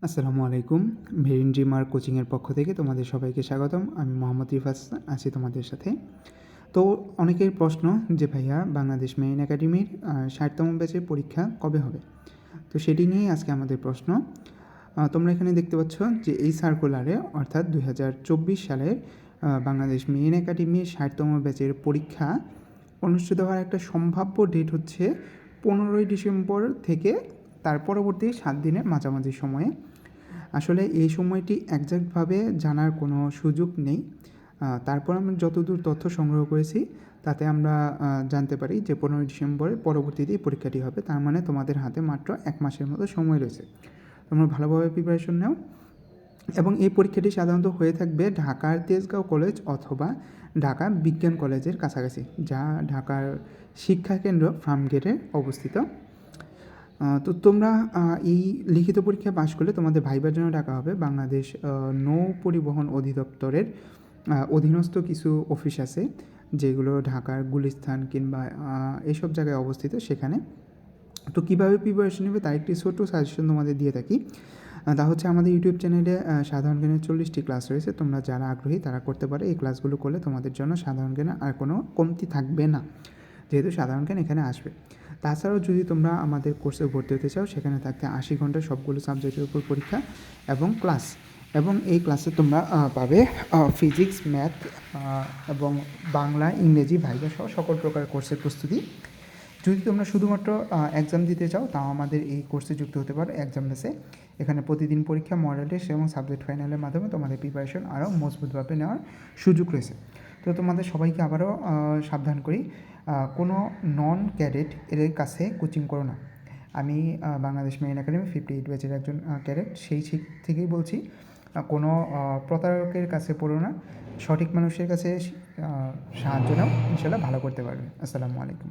আসসালামু আলাইকুম। ভেরিন ড্রিমার কোচিংয়ের পক্ষ থেকে তোমাদের সবাইকে স্বাগতম। আমি মোহাম্মদ রিফাত আছি তোমাদের সাথে। তো অনেকের প্রশ্ন যে ভাইয়া বাংলাদেশ মেরিন একাডেমির ৬০তম ব্যাচের পরীক্ষা কবে হবে? তো সেটি নিয়েই আজকে আমাদের প্রশ্ন। তোমরা এখানে দেখতে পাচ্ছ যে এই সার্কুলারে অর্থাৎ ২০২৪ সালের বাংলাদেশ মেরিন একাডেমির ৬০তম ব্যাচের পরীক্ষা অনুষ্ঠিত হওয়ার একটা সম্ভাব্য ডেট হচ্ছে ১৫ই ডিসেম্বর থেকে তার পরবর্তী ৭ দিনের মাঝামাঝি সময়ে। আসলে এই সময়টি একজ্যাক্টভাবে জানার কোনো সুযোগ নেই। তারপর আমরা যতদূর তথ্য সংগ্রহ করেছি তাতে আমরা জানতে পারি যে ১৫ই ডিসেম্বরের পরবর্তীতেই পরীক্ষাটি হবে। তার মানে তোমাদের হাতে মাত্র ১ মাসের মতো সময় রয়েছে। তোমরা ভালোভাবে প্রিপারেশন নাও। এবং এই পরীক্ষাটি সাধারণত হয়ে থাকবে ঢাকার তেজগাঁও কলেজ অথবা ঢাকা বিজ্ঞান কলেজের কাছাকাছি, যা ঢাকার শিক্ষাকেন্দ্র ফার্মগেটে অবস্থিত। তো তোমরা এই লিখিত পরীক্ষায় পাশ করলে তোমাদের ভাইবার জন্য ডাকা হবে বাংলাদেশ নৌ পরিবহন অধিদপ্তরের অধীনস্থ কিছু অফিস আছে, যেগুলো ঢাকার গুলিস্তান কিংবা এসব জায়গায় অবস্থিত, সেখানে। তো কীভাবে প্রিপারেশন নেবে তার একটি ছোট্ট সাজেশন তোমাদের দিয়ে থাকি। তা হচ্ছে আমাদের ইউটিউব চ্যানেলে সাধারণ জ্ঞানের 40টি ক্লাস রয়েছে। তোমরা যারা আগ্রহী তারা করতে পারে। এই ক্লাসগুলো করলে তোমাদের জন্য সাধারণ জ্ঞানে আর কোনো কমতি থাকবে না, যেহেতু সাধারণ জ্ঞান এখানে আসবে। তাছাড়াও যদি তোমরা আমাদের কোর্সে ভর্তি হতে চাও, সেখানে থাকতে 80 ঘন্টা সবগুলো সাবজেক্টের উপর পরীক্ষা এবং ক্লাস, এবং এই ক্লাসে তোমরা পাবে ফিজিক্স, ম্যাথ এবং বাংলা, ইংরেজি, ভাইভা সহ সকল প্রকার কোর্সের প্রস্তুতি। যদি তোমরা শুধুমাত্র এক্সাম দিতে চাও, তাও আমাদের এই কোর্সে যুক্ত হতে পারো এক্সাম বেসে। এখানে প্রতিদিন পরীক্ষা, মডেল টেস্ট এবং সাবজেক্ট ফাইনালের মাধ্যমে তোমাদের প্রিপারেশন আরও মজবুতভাবে নেওয়ার সুযোগ রয়েছে। তো তোমাদের সবাইকে আবারও সাবধান করি, কোনো নন ক্যাডেট এর কাছে কোচিং করো না। আমি বাংলাদেশ মেরিন একাডেমি 58 ব্যাচের একজন ক্যাডেট, সেই থেকেই বলছি, কোনো প্রতারকের কাছে পড়ো না, সঠিক মানুষের কাছে সাহায্য নাও, ইনশাল্লাহ ভালো করতে পারবে। আসসালামু আলাইকুম।